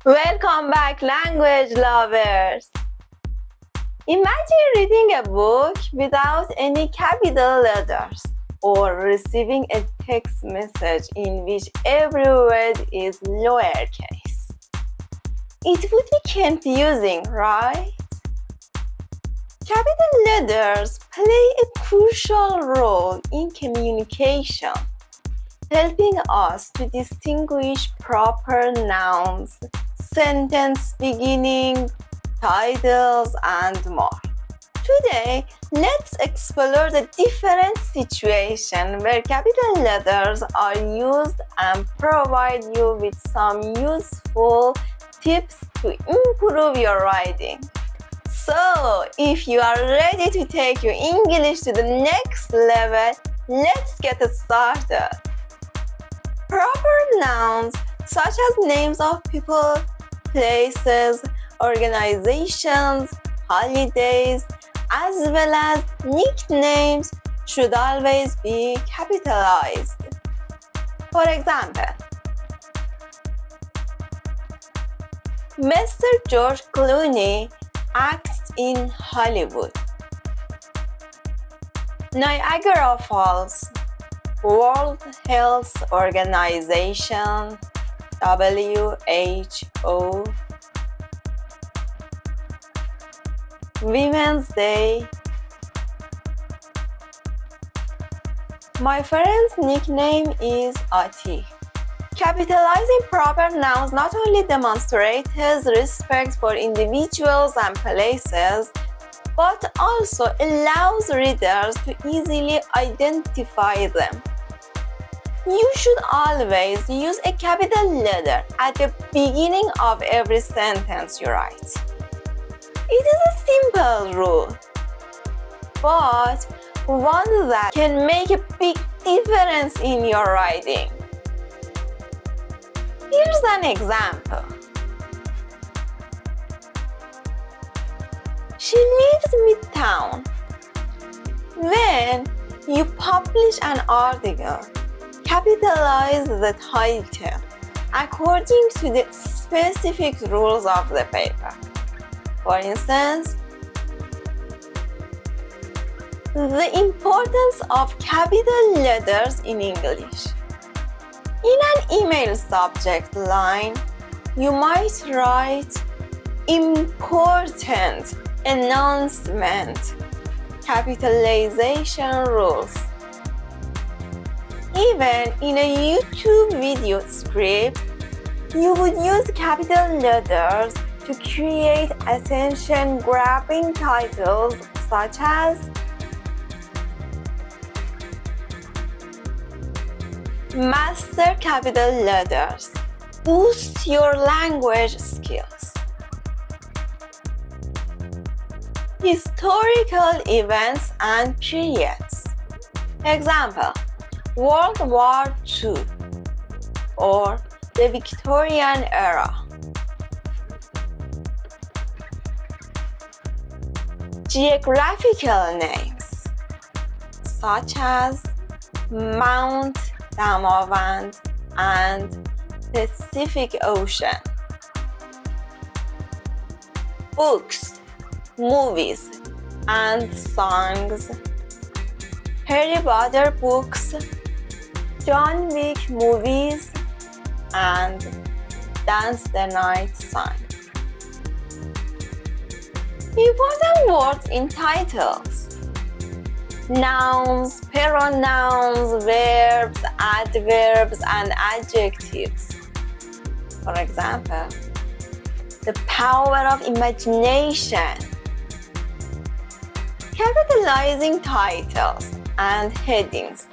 Welcome back, language lovers! Imagine reading a book without any capital letters or receiving a text message in which every word is lowercase. It would be confusing, right? Capital letters play a crucial role in communication, helping us to distinguish proper nouns, sentence beginning, titles, and more. Today, let's explore the different situations where capital letters are used and provide you with some useful tips to improve your writing. So, if you are ready to take your English to the next level, let's get started. Proper nouns such as names of people, places, organizations, holidays, as well as nicknames should always be capitalized. For example, Mr. George Clooney acts in Hollywood. Niagara Falls, World Health Organization, WHO, Women's Day. My friend's nickname is Ati. Capitalizing proper nouns not only demonstrates respect for individuals and places, but also allows readers to easily identify them. You should always use a capital letter at the beginning of every sentence you write. It is a simple rule, but one that can make a big difference in your writing. Here's an example. She lives midtown. When you publish an article, capitalize the title according to the specific rules of the paper. For instance, the importance of capital letters in English. In an email subject line, you might write important announcement, capitalization rules. Even in a YouTube video script, you would use capital letters to create attention-grabbing titles such as Master Capital Letters. Boost your language skills. Historical events and periods. Example, World War II or the Victorian era. Geographical names such as Mount Damavand and Pacific Ocean. Books, movies, and songs. Harry Potter books, John Wick movies, and Dance the Night Sun. Important words in titles. Nouns, pronouns, verbs, adverbs, and adjectives. For example, the power of imagination. Capitalizing titles and headings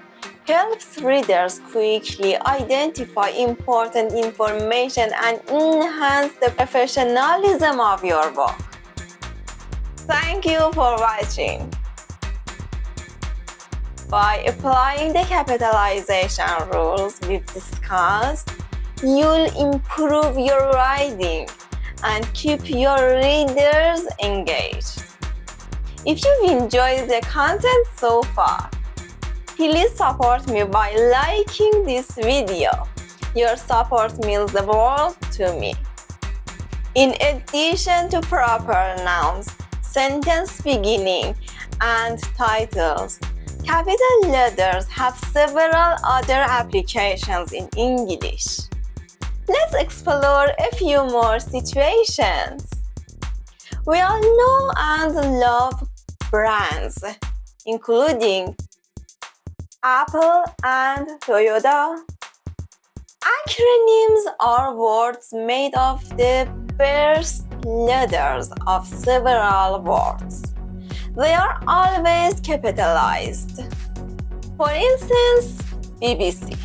helps readers quickly identify important information and enhance the professionalism of your book. Thank you for watching. By applying the capitalization rules we've discussed, you'll improve your writing and keep your readers engaged. If you've enjoyed the content so far, please support me by liking this video. Your support means the world to me. In addition to proper nouns, sentence beginning, and titles, capital letters have several other applications in English. Let's explore a few more situations. We all know and love brands, including Apple and Toyota. Acronyms are words made of the first letters of several words. They are always capitalized. For instance, BBC,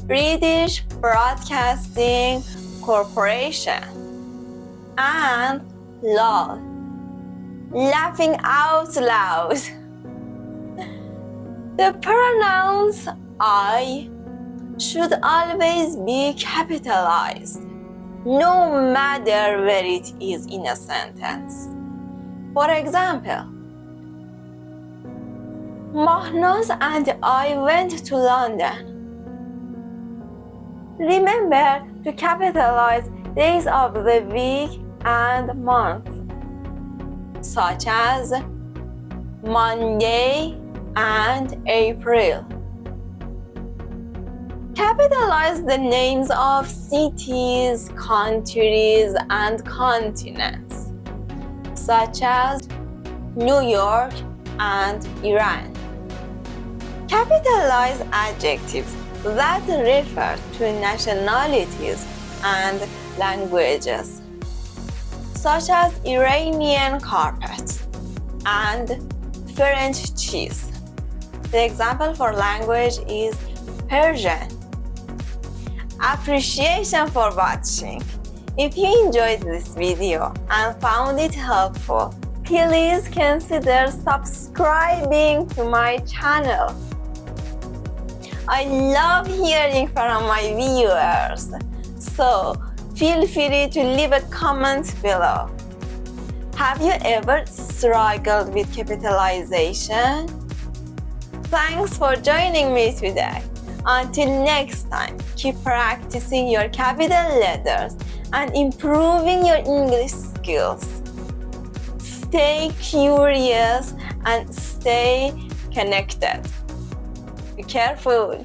British Broadcasting Corporation, and LOL, laughing out loud. The pronouns I should always be capitalized, no matter where it is in a sentence. For example, Mahnaz and I went to London. Remember to capitalize days of the week and month, such as Monday and April. Capitalize the names of cities, countries, and continents, such as New York and Iran. Capitalize adjectives that refer to nationalities and languages, such as Iranian carpet and French cheese. The example for language is Persian. Appreciation for watching. If you enjoyed this video and found it helpful, please consider subscribing to my channel. I love hearing from my viewers, so feel free to leave a comment below. Have you ever struggled with capitalization? Thanks for joining me today. Until next time, keep practicing your capital letters and improving your English skills. Stay curious and stay connected. Be careful.